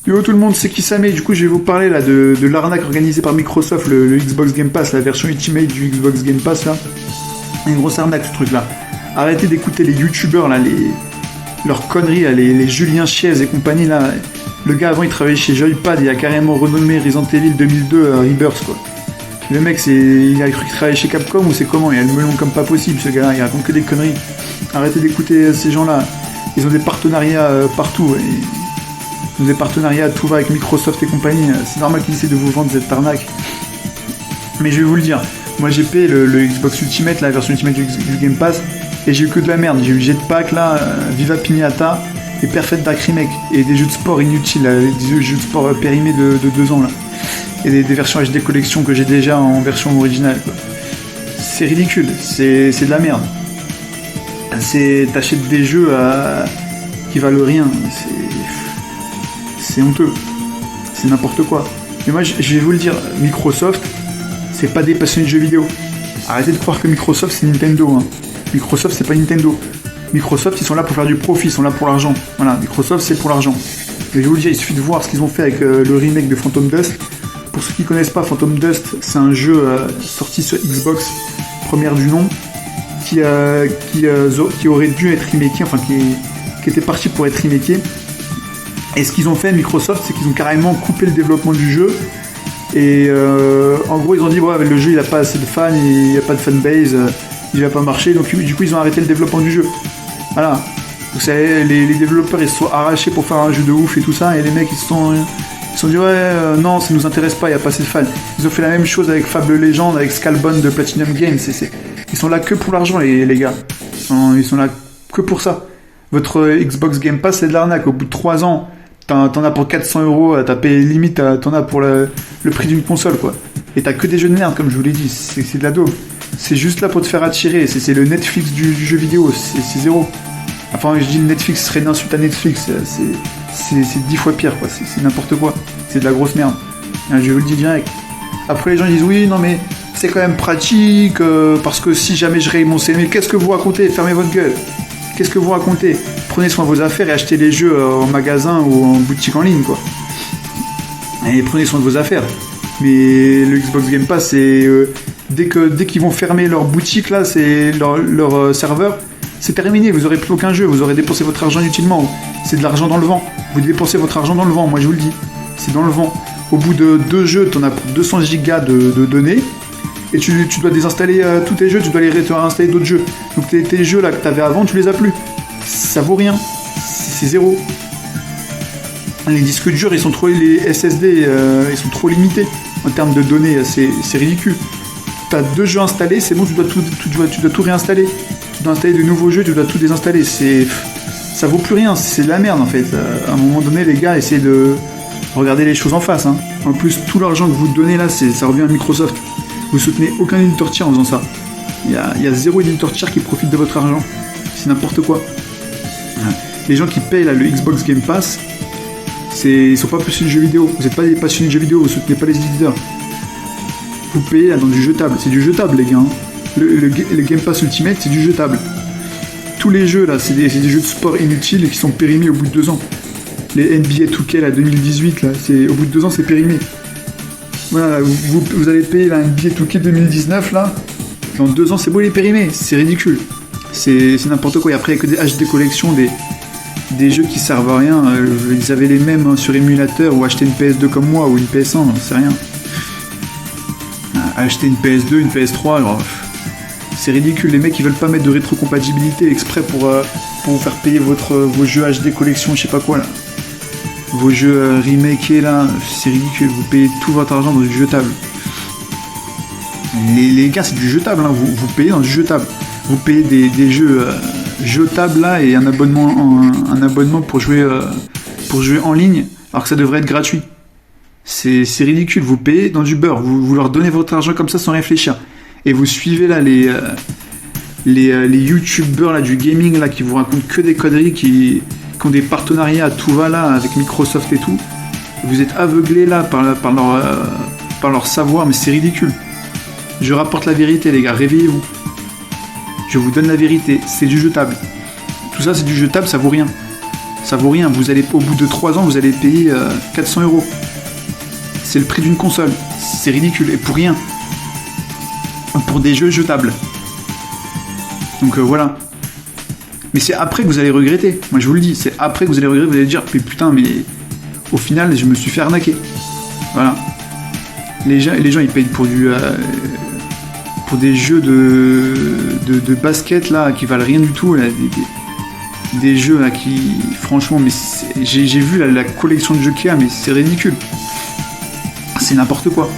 Yo tout le monde, c'est Kisame. Du coup, je vais vous parler là de l'arnaque organisée par Microsoft, le Xbox Game Pass, la version Ultimate du Xbox Game Pass là. Une grosse arnaque ce truc là. Arrêtez d'écouter les youtubeurs là, leurs conneries là, les Julien Chiez et compagnie là. Le gars avant il travaillait chez Joypad, il a carrément renommé Resident Evil 2002 Rebirth quoi. Le mec il a cru qu'il travaillait chez Capcom ou c'est comment? Il a le melon comme pas possible ce gars là, il raconte que des conneries. Arrêtez d'écouter ces gens là. Ils ont des partenariats partout. Ils ont des partenariats à tout va avec Microsoft et compagnie. C'est normal qu'ils essaient de vous vendre cette arnaque. Mais je vais vous le dire. Moi j'ai payé le Xbox Ultimate, la version Ultimate du Game Pass, et j'ai eu que de la merde. J'ai eu Jetpack là, Viva Pinata et Perfect Dark Remake. Et des jeux de sport inutiles, là, des jeux de sport périmés de 2 ans là. Et des versions HD collection que j'ai déjà en version originale. Quoi. C'est ridicule, c'est de la merde. T'achètes des jeux qui valent rien. C'est honteux. C'est n'importe quoi. Mais moi je vais vous le dire, Microsoft, c'est pas des passionnés de jeux vidéo. Arrêtez de croire que Microsoft c'est Nintendo. Hein. Microsoft c'est pas Nintendo. Microsoft ils sont là pour faire du profit, ils sont là pour l'argent. Voilà, Microsoft c'est pour l'argent. Et je vais vous le dire, il suffit de voir ce qu'ils ont fait avec le remake de Phantom Dust. Pour ceux qui connaissent pas, Phantom Dust c'est un jeu sorti sur Xbox, première du nom, qui aurait dû être remaké, enfin qui était parti pour être remaké. Et ce qu'ils ont fait Microsoft, c'est qu'ils ont carrément coupé le développement du jeu. Et en gros, ils ont dit ouais, le jeu il a pas assez de fans, il n'y a pas de fanbase, il va pas marcher. Donc du coup, ils ont arrêté le développement du jeu. Voilà. Vous savez, les développeurs ils se sont arrachés pour faire un jeu de ouf et tout ça. Et les mecs ils se sont dit ouais, non, ça nous intéresse pas, il n'y a pas assez de fans. Ils ont fait la même chose avec Fable Legends, avec Scalebone de Platinum Games. Ils sont là que pour l'argent, les gars. Ils sont là que pour ça. Votre Xbox Game Pass, c'est de l'arnaque. Au bout de 3 ans, t'en as pour 400 €, t'as payé limite, t'en as pour le prix d'une console, quoi. Et t'as que des jeux de merde, comme je vous l'ai dit. C'est de la daube. C'est juste là pour te faire attirer. C'est le Netflix du jeu vidéo. C'est zéro. Enfin, je dis le Netflix serait une insulte à Netflix. C'est 10 fois pire, quoi. C'est n'importe quoi. C'est de la grosse merde. Je vous le dis direct. Après, les gens disent oui, non, mais c'est quand même pratique, parce que si jamais je raye mon CV, mais qu'est-ce que vous racontez? Fermez votre gueule. Qu'est-ce que vous racontez? Prenez soin de vos affaires et achetez les jeux en magasin ou en boutique en ligne, quoi. Et prenez soin de vos affaires. Mais le Xbox Game Pass, c'est dès qu'ils vont fermer leur boutique là, c'est leur serveur, c'est terminé. Vous aurez plus aucun jeu. Vous aurez dépensé votre argent inutilement. C'est de l'argent dans le vent. Vous dépensez votre argent dans le vent. Moi, je vous le dis. C'est dans le vent. Au bout de 2 jeux, t'en as pour 200 gigas de données. Et tu dois désinstaller tous tes jeux, tu dois te réinstaller d'autres jeux. Donc tes jeux là que t'avais avant, tu les as plus. Ça vaut rien. C'est zéro. Les disques durs, ils sont trop, les SSD, ils sont trop limités en termes de données. C'est ridicule. T'as 2 jeux installés, c'est bon, tu dois tout réinstaller. Tu dois installer de nouveaux jeux, tu dois tout désinstaller. Ça vaut plus rien. C'est de la merde en fait. À un moment donné, les gars, essayez de regarder les choses en face. Hein. En plus, tout l'argent que vous donnez là, ça revient à Microsoft. Vous soutenez aucun éditeur tiers en faisant ça. Il y a 0 éditeur tiers qui profite de votre argent. C'est n'importe quoi. Les gens qui payent là, le Xbox Game Pass, ils sont pas passionnés de jeux vidéo. Vous n'êtes pas des passionnés de jeux vidéo, vous soutenez pas les éditeurs. Vous payez là dans du jetable. C'est du jetable, les gars. Hein. Le Game Pass Ultimate, c'est du jetable. Tous les jeux là, c'est des jeux de sport inutiles et qui sont périmés au bout de 2 ans. Les NBA 2K là, 2018, là, au bout de 2 ans, c'est périmé. Voilà, vous allez payer là, un billet Touquet 2019 là, dans 2 ans c'est beau, il est périmé, c'est ridicule, c'est n'importe quoi. Et après il y a que des HD collection, des jeux qui servent à rien, ils avaient les mêmes sur émulateur, ou acheter une PS2 comme moi, ou une PS1, c'est rien. Acheter une PS2, une PS3, alors, c'est ridicule, les mecs ils veulent pas mettre de rétrocompatibilité exprès pour vous faire payer vos jeux HD collection, je sais pas quoi là. Vos jeux remakés là, c'est ridicule, vous payez tout votre argent dans du jetable. Les gars, c'est du jetable, hein. Vous payez dans du jetable. Vous payez des jeux jetables là et un abonnement pour jouer en ligne, alors que ça devrait être gratuit. C'est ridicule, vous payez dans du beurre, vous leur donnez votre argent comme ça sans réfléchir. Et vous suivez là les youtubeurs là, du gaming là, qui vous racontent que des conneries, qui ont des partenariats à tout va là avec Microsoft et tout. Vous êtes aveuglés là par leur savoir, mais c'est ridicule. Je rapporte la vérité, les gars, réveillez-vous. Je vous donne la vérité, c'est du jetable. Tout ça, c'est du jetable, ça vaut rien. Ça vaut rien. Vous allez, au bout de 3 ans, vous allez payer 400 €. C'est le prix d'une console. C'est ridicule. Et pour rien. Pour des jeux jetables. Donc voilà. Mais c'est après que vous allez regretter. Moi je vous le dis. C'est après que vous allez regretter. Vous allez dire, mais putain, mais au final, je me suis fait arnaquer. Voilà. Les gens ils payent pour des jeux de basket là qui valent rien du tout. Là, des jeux là qui, franchement, mais j'ai vu la collection de jeux qu'il y a, mais c'est ridicule. C'est n'importe quoi.